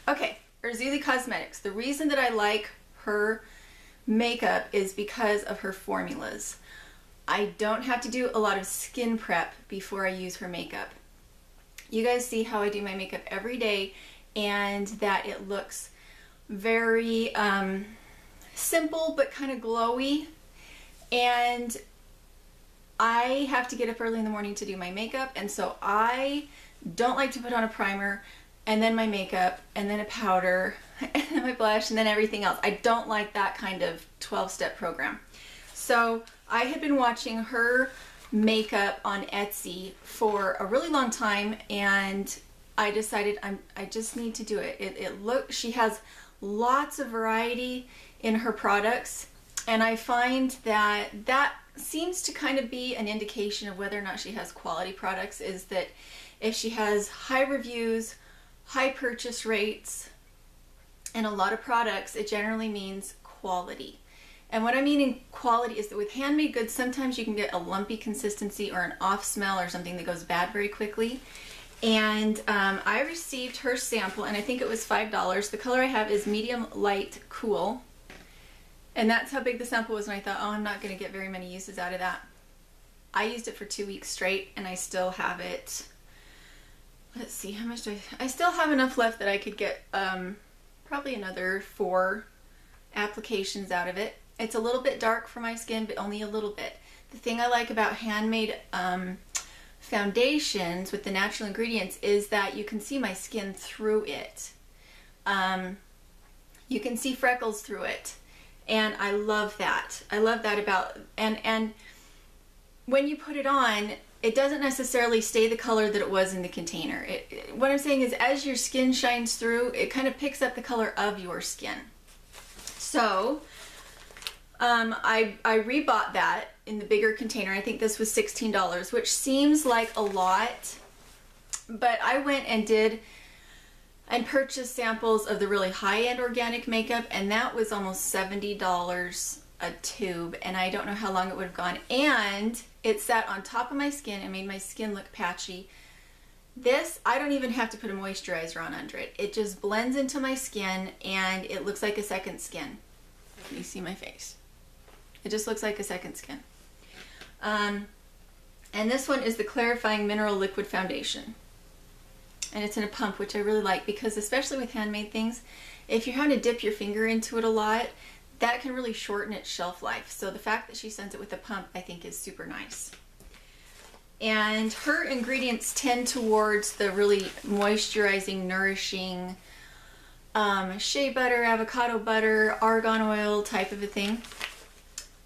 Okay, Erzulie Cosmetics. The reason that I like her makeup is because of her formulas. I don't have to do a lot of skin prep before I use her makeup. You guys see how I do my makeup every day and that it looks very simple but kind of glowy. And I have to get up early in the morning to do my makeup, and so I don't like to put on a primer and then my makeup and then a powder and then my blush and then everything else. I don't like that kind of 12-step program. So I had been watching her makeup on Etsy for a really long time, and I decided I just need to do it. She has lots of variety in her products, and I find that seems to kind of be an indication of whether or not she has quality products, is that if she has high reviews, high purchase rates, and a lot of products, it generally means quality. And what I mean in quality is that with handmade goods, sometimes you can get a lumpy consistency or an off smell or something that goes bad very quickly. And I received her sample, and I think it was $5. The color I have is medium light cool. And that's how big the sample was, and I thought, oh, I'm not going to get very many uses out of that. I used it for 2 weeks straight, and I still have it. Let's see, how much do I still have enough left that I could get probably another 4 applications out of it. It's a little bit dark for my skin, but only a little bit. The thing I like about handmade foundations with the natural ingredients is that you can see my skin through it. You can see freckles through it. And I love that. I love that about, and when you put it on, it doesn't necessarily stay the color that it was in the container. What I'm saying is, as your skin shines through, it kind of picks up the color of your skin. So I rebought that in the bigger container. I think this was $16, which seems like a lot, but I went and purchased samples of the really high-end organic makeup, and that was almost $70 a tube, and I don't know how long it would have gone. And it sat on top of my skin and made my skin look patchy. This, I don't even have to put a moisturizer on under it. It just blends into my skin, and it looks like a second skin. Can you see my face? It just looks like a second skin. And this one is the Clarifying Mineral Liquid Foundation. And it's in a pump, which I really like, because especially with handmade things, if you're having to dip your finger into it a lot, that can really shorten its shelf life. So the fact that she sends it with a pump, I think, is super nice. And her ingredients tend towards the really moisturizing, nourishing shea butter, avocado butter, argan oil type of a thing.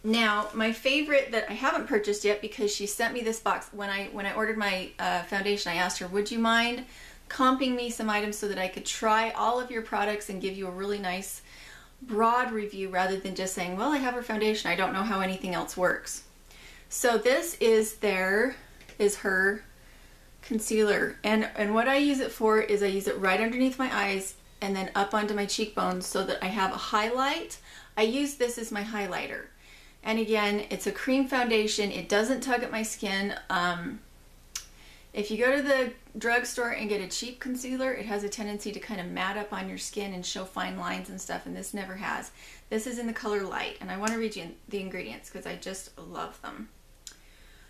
Now, my favorite that I haven't purchased yet, because she sent me this box when I ordered my foundation, I asked her, would you mind comping me some items so that I could try all of your products and give you a really nice broad review, rather than just saying, well, I have her foundation, I don't know how anything else works. So this is her concealer, and what I use it for is I use it right underneath my eyes and then up onto my cheekbones so that I have a highlight. I use this as my highlighter. And again, it's a cream foundation. It doesn't tug at my skin. If you go to the drugstore and get a cheap concealer, it has a tendency to kind of mat up on your skin and show fine lines and stuff, and this never has. This is in the color Light, and I want to read you the ingredients because I just love them.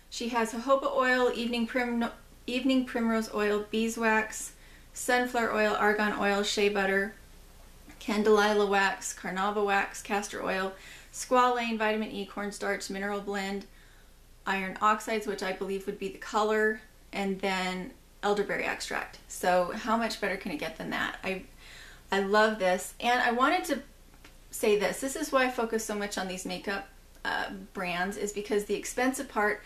She has jojoba oil, evening primrose oil, beeswax, sunflower oil, argan oil, shea butter, candelilla wax, carnauba wax, castor oil, squalane, vitamin E, cornstarch, mineral blend, iron oxides, which I believe would be the color, and then elderberry extract. So how much better can it get than that? I love this, and I wanted to say this. This is why I focus so much on these makeup brands, is because the expensive part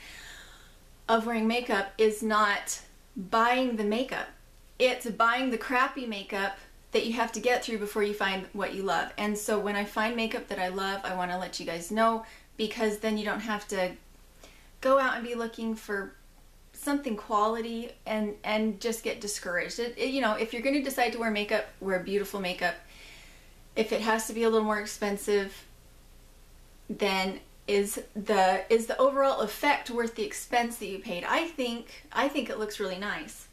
of wearing makeup is not buying the makeup. It's buying the crappy makeup that you have to get through before you find what you love. And so when I find makeup that I love, I want to let you guys know, because then you don't have to go out and be looking for something quality and just get discouraged. You know, if you're going to decide to wear makeup, wear beautiful makeup. If it has to be a little more expensive, then is the overall effect worth the expense that you paid? I think it looks really nice.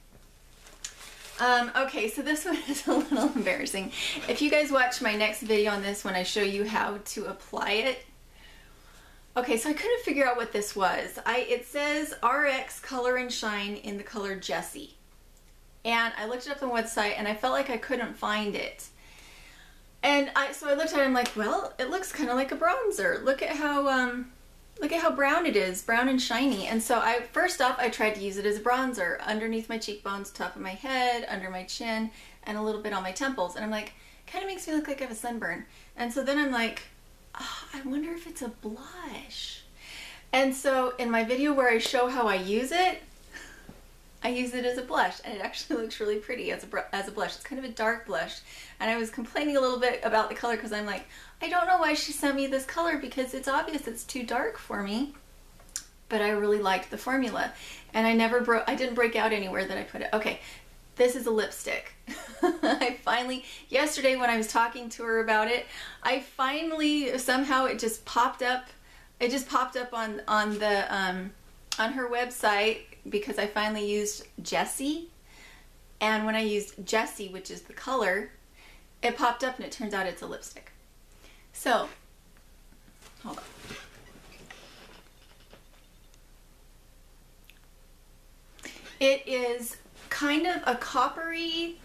Okay, so this one is a little embarrassing. If you guys watch my next video on this when I show you how to apply it. Okay, so I couldn't figure out what this was. It says RX Color and Shine in the color Jessie. And I looked it up on the website and I felt like I couldn't find it. And so I looked at it and I'm like, well, it looks kind of like a bronzer. Look at how brown it is, brown and shiny. And so first off, I tried to use it as a bronzer underneath my cheekbones, top of my head, under my chin, and a little bit on my temples. And I'm like, kind of makes me look like I have a sunburn. And so then I'm like, oh, I wonder if it's a blush. And so in my video where I show how I use it as a blush, and it actually looks really pretty as a blush. It's kind of a dark blush. And I was complaining a little bit about the color because I'm like, I don't know why she sent me this color because it's obvious it's too dark for me. But I really liked the formula. And I didn't break out anywhere that I put it. Okay, this is a lipstick. I finally, yesterday when I was talking to her about it, I finally, somehow it just popped up. It just popped up on her website because I finally used Jessie. And when I used Jessie, which is the color, it popped up and it turns out it's a lipstick. So, hold on. It is kind of a coppery,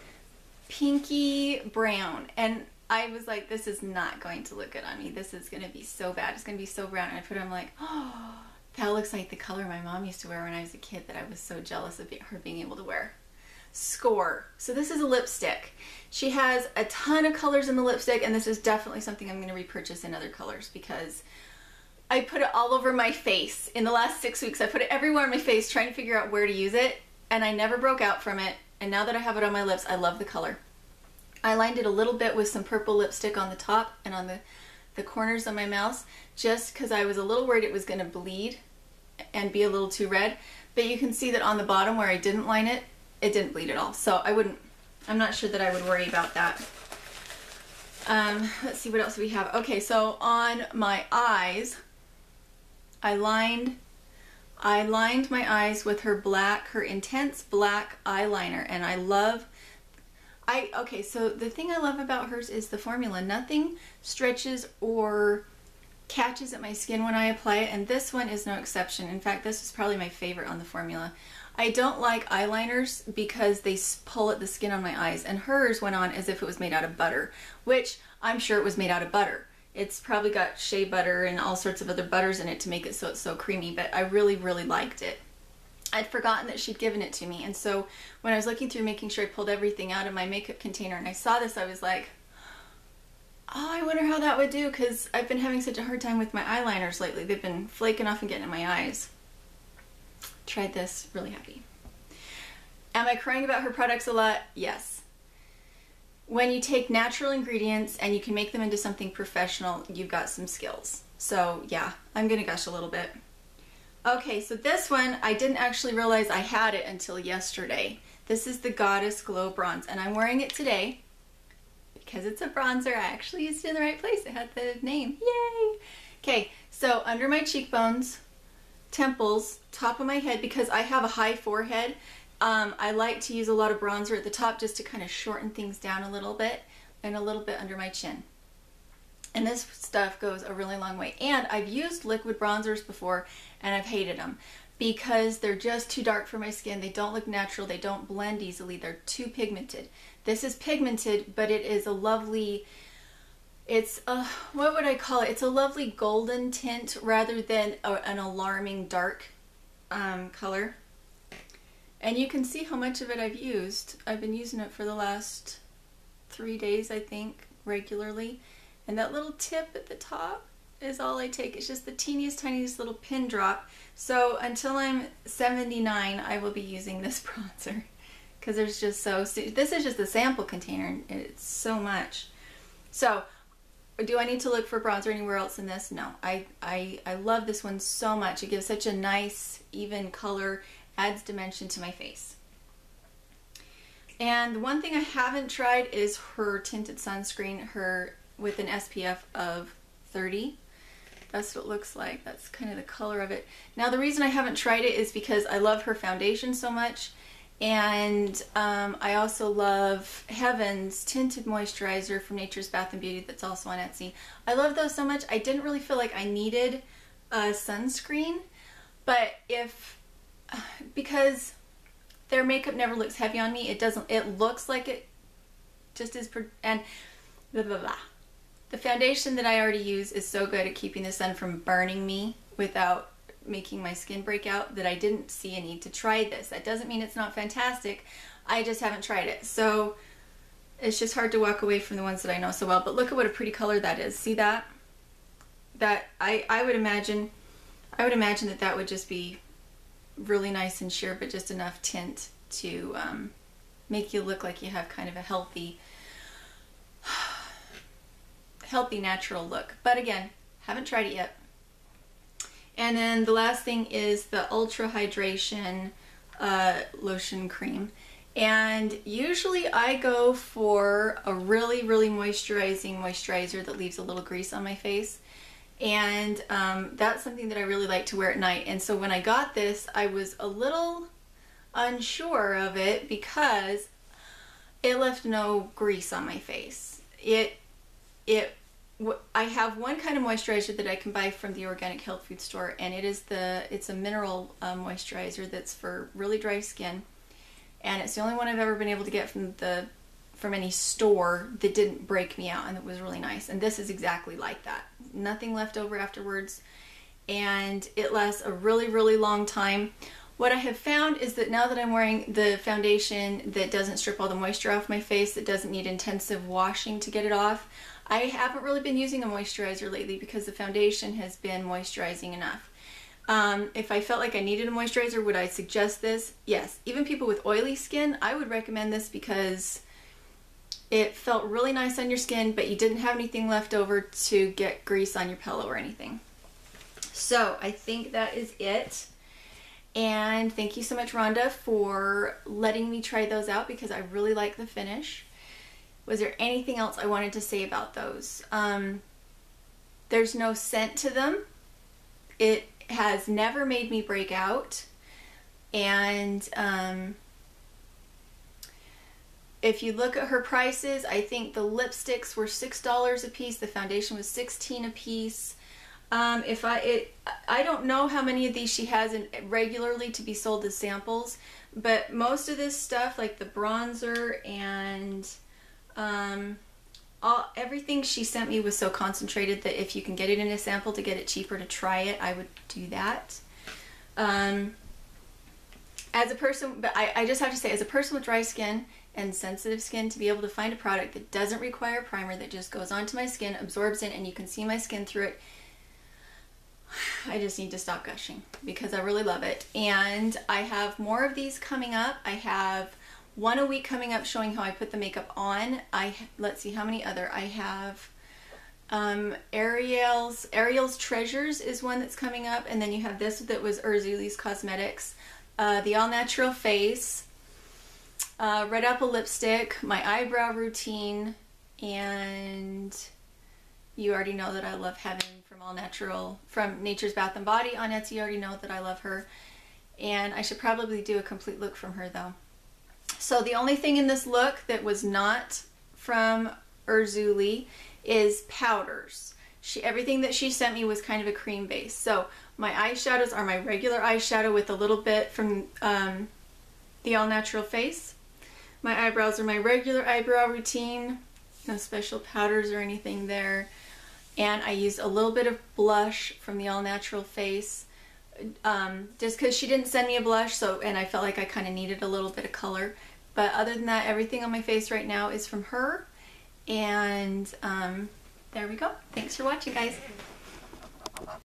pinky brown. And I was like, this is not going to look good on me. This is going to be so bad. It's going to be so brown. And I put it on, I'm like, oh, that looks like the color my mom used to wear when I was a kid that I was so jealous of her being able to wear. Score. So this is a lipstick. She has a ton of colors in the lipstick, and this is definitely something I'm going to repurchase in other colors because I put it all over my face. In the last 6 weeks, I put it everywhere on my face trying to figure out where to use it, and I never broke out from it. And now that I have it on my lips, I love the color. I lined it a little bit with some purple lipstick on the top and on the corners of my mouth just because I was a little worried it was going to bleed and be a little too red. But you can see that on the bottom where I didn't line it, it didn't bleed at all. So I'm not sure that I would worry about that. Let's see what else we have. Okay, so on my eyes, I lined my eyes with her intense black eyeliner, and okay, so the thing I love about hers is the formula. Nothing stretches or catches at my skin when I apply it, and this one is no exception. In fact, this is probably my favorite on the formula. I don't like eyeliners because they pull at the skin on my eyes, and hers went on as if it was made out of butter, which I'm sure it was made out of butter. It's probably got shea butter and all sorts of other butters in it to make it so it's so creamy, but I really, really liked it. I'd forgotten that she'd given it to me, and so when I was looking through making sure I pulled everything out of my makeup container and I saw this, I was like, oh, I wonder how that would do, because I've been having such a hard time with my eyeliners lately. They've been flaking off and getting in my eyes. Tried this, really happy. Am I crying about her products a lot? Yes. When you take natural ingredients and you can make them into something professional, you've got some skills. So yeah, I'm gonna gush a little bit. Okay, so this one, I didn't actually realize I had it until yesterday. This is the Goddess Glow Bronze, and I'm wearing it today because it's a bronzer. I actually used it in the right place. It had the name. Yay! Okay, so under my cheekbones, temples, top of my head, because I have a high forehead, I like to use a lot of bronzer at the top just to kind of shorten things down a little bit, and a little bit under my chin. And this stuff goes a really long way. And I've used liquid bronzers before and I've hated them because they're just too dark for my skin. They don't look natural. They don't blend easily. They're too pigmented. This is pigmented, but it is a lovely, what would I call it? It's a lovely golden tint rather than an alarming dark color. And you can see how much of it I've used. I've been using it for the last 3 days, I think, regularly. And that little tip at the top is all I take. It's just the teeniest, tiniest little pin drop. So until I'm 79, I will be using this bronzer because there's just this is just a sample container and it's so much. So do I need to look for bronzer anywhere else in this? No. I love this one so much. It gives such a nice, even color, adds dimension to my face. And the one thing I haven't tried is her tinted sunscreen, with an SPF of 30. That's what it looks like. That's kind of the color of it. Now the reason I haven't tried it is because I love her foundation so much And I also love Heaven's Tinted Moisturizer from Nature's Bath and Beauty that's also on Etsy. I love those so much. I didn't really feel like I needed a sunscreen, but because their makeup never looks heavy on me, it looks like it just is, and blah, blah, blah. The foundation that I already use is so good at keeping the sun from burning me without making my skin break out that I didn't see a need to try this. That doesn't mean it's not fantastic. I just haven't tried it. So it's just hard to walk away from the ones that I know so well. But look at what a pretty color that is. See that? I would imagine that would just be really nice and sheer, but just enough tint to make you look like you have kind of a healthy natural look. But again, haven't tried it yet. And then the last thing is the Ultra Hydration lotion cream. And usually I go for a really, really moisturizing moisturizer that leaves a little grease on my face. And that's something that I really like to wear at night. And so when I got this, I was a little unsure of it because it left no grease on my face. I have one kind of moisturizer that I can buy from the organic health food store, and it's a mineral moisturizer that's for really dry skin, and it's the only one I've ever been able to get from any store that didn't break me out, and it was really nice. And this is exactly like that. Nothing left over afterwards, and it lasts a really, really long time. What I have found is that now that I'm wearing the foundation that doesn't strip all the moisture off my face, that doesn't need intensive washing to get it off, I haven't really been using a moisturizer lately because the foundation has been moisturizing enough. If I felt like I needed a moisturizer, would I suggest this? Yes. Even people with oily skin, I would recommend this because it felt really nice on your skin, but you didn't have anything left over to get grease on your pillow or anything. So I think that is it. And thank you so much, Rhonda, for letting me try those out because I really like the finish. Was there anything else I wanted to say about those? There's no scent to them. It has never made me break out. And if you look at her prices, I think the lipsticks were $6 a piece. The foundation was $16 a piece. I don't know how many of these she has regularly to be sold as samples, but most of this stuff, like the bronzer and everything she sent me was so concentrated that if you can get it in a sample to get it cheaper to try it, I would do that. As a person, but I just have to say, as a person with dry skin and sensitive skin, to be able to find a product that doesn't require primer, that just goes onto my skin, absorbs in, and you can see my skin through it, I just need to stop gushing because I really love it. And I have more of these coming up. I have one a week coming up showing how I put the makeup on. Let's see how many other. I have Ariel's Treasures is one that's coming up, and then you have this that was Erzulie's Cosmetics, the All Natural Face, Red Apple Lipstick, my eyebrow routine, and you already know that I love Heaven from Nature's Bath and Body on Etsy. You already know that I love her, and I should probably do a complete look from her though. So the only thing in this look that was not from Erzulie is powders. Everything that she sent me was kind of a cream base. So my eyeshadows are my regular eyeshadow with a little bit from the All Natural Face. My eyebrows are my regular eyebrow routine. No special powders or anything there. And I used a little bit of blush from the All Natural Face. Just because she didn't send me a blush, and I felt like I kind of needed a little bit of color. But other than that, everything on my face right now is from her. And there we go. Thanks for watching, guys.